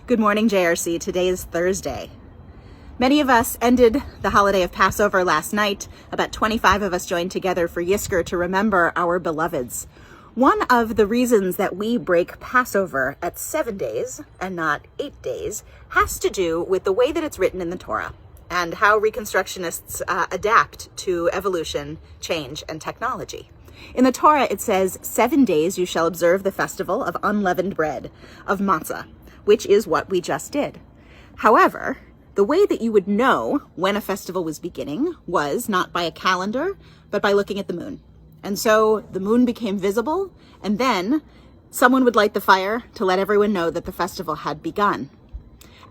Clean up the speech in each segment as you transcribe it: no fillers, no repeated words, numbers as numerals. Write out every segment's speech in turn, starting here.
Good morning, JRC. Today is Thursday. Many of us ended the holiday of Passover last night. About 25 of us joined together for Yizkor to remember our beloveds. One of the reasons that we break Passover at 7 days and not 8 days has to do with the way that it's written in the Torah and how Reconstructionists adapt to evolution, change, and technology. In the Torah, it says, 7 days you shall observe the festival of unleavened bread, of matzah, which is what we just did. However, the way that you would know when a festival was beginning was not by a calendar, but by looking at the moon. And so the moon became visible, and then someone would light the fire to let everyone know that the festival had begun.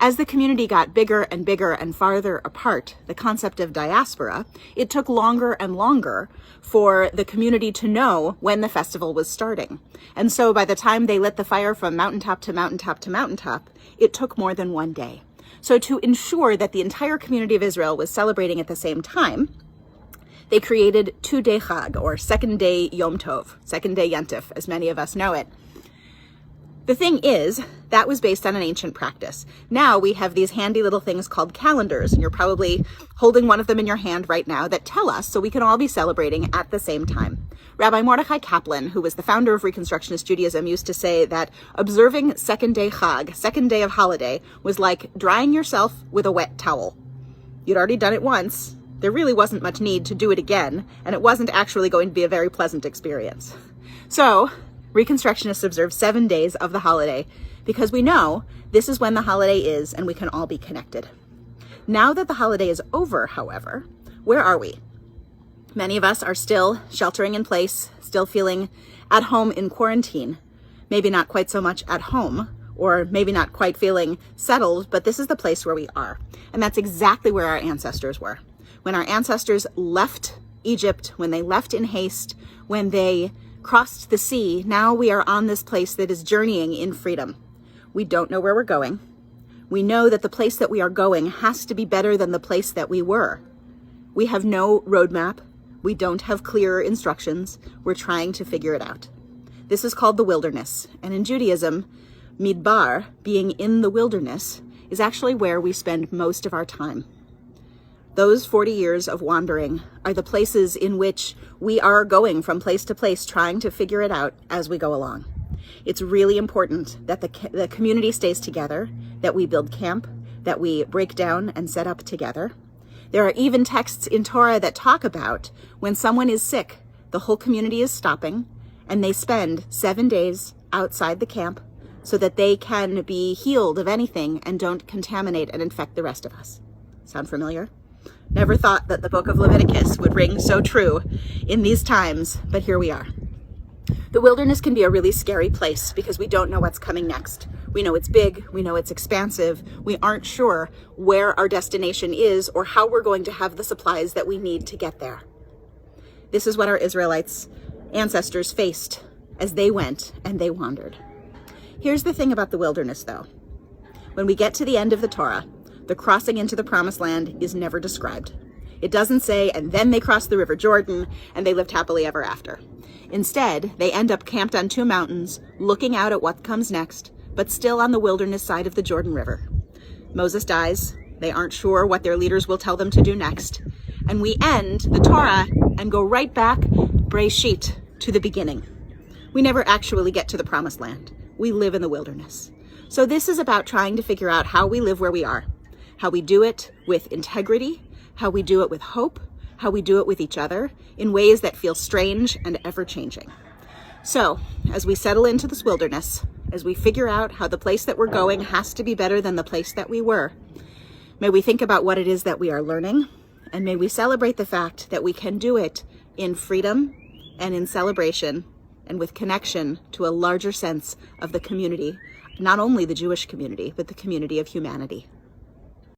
As the community got bigger and bigger and farther apart, the concept of diaspora, it took longer and longer for the community to know when the festival was starting. And so by the time they lit the fire from mountaintop to mountaintop to mountaintop, it took more than 1 day. So to ensure that the entire community of Israel was celebrating at the same time, they created 2-day Chag, or second day Yom Tov, second day Yantif, as many of us know it. The thing is, that was based on an ancient practice. Now we have these handy little things called calendars, and you're probably holding one of them in your hand right now, that tell us so we can all be celebrating at the same time. Rabbi Mordechai Kaplan, who was the founder of Reconstructionist Judaism, used to say that observing second day Chag, second day of holiday, was like drying yourself with a wet towel. You'd already done it once. There really wasn't much need to do it again, and it wasn't actually going to be a very pleasant experience. So Reconstructionists observe 7 days of the holiday because we know this is when the holiday is and we can all be connected. Now that the holiday is over, however, where are we? Many of us are still sheltering in place, still feeling at home in quarantine, maybe not quite so much at home, or maybe not quite feeling settled, but this is the place where we are. And that's exactly where our ancestors were. When our ancestors left Egypt, when they left in haste, when they crossed the sea, now we are on this place that is journeying in freedom. We don't know where we're going. We know that the place that we are going has to be better than the place that we were. We have no roadmap. We don't have clear instructions. We're trying to figure it out. This is called the wilderness. And in Judaism, midbar, being in the wilderness, is actually where we spend most of our time. Those 40 years of wandering are the places in which we are going from place to place, trying to figure it out as we go along. It's really important that the community stays together, that we build camp, that we break down and set up together. There are even texts in Torah that talk about when someone is sick, the whole community is stopping, and they spend 7 days outside the camp so that they can be healed of anything and don't contaminate and infect the rest of us. Sound familiar? Never thought that the book of Leviticus would ring so true in these times, but here we are. The wilderness can be a really scary place because we don't know what's coming next. We know it's big, we know it's expansive, we aren't sure where our destination is or how we're going to have the supplies that we need to get there. This is what our Israelites' ancestors faced as they went and they wandered. Here's the thing about the wilderness, though. When we get to the end of the Torah, the crossing into the promised land is never described. It doesn't say, and then they crossed the River Jordan and they lived happily ever after. Instead, they end up camped on 2 mountains, looking out at what comes next, but still on the wilderness side of the Jordan River. Moses dies. They aren't sure what their leaders will tell them to do next. And we end the Torah and go right back, Breshit, to the beginning. We never actually get to the promised land. We live in the wilderness. So this is about trying to figure out how we live where we are, how we do it with integrity, how we do it with hope, how we do it with each other in ways that feel strange and ever-changing. So, as we settle into this wilderness, as we figure out how the place that we're going has to be better than the place that we were, may we think about what it is that we are learning, and may we celebrate the fact that we can do it in freedom and in celebration and with connection to a larger sense of the community, not only the Jewish community, but the community of humanity.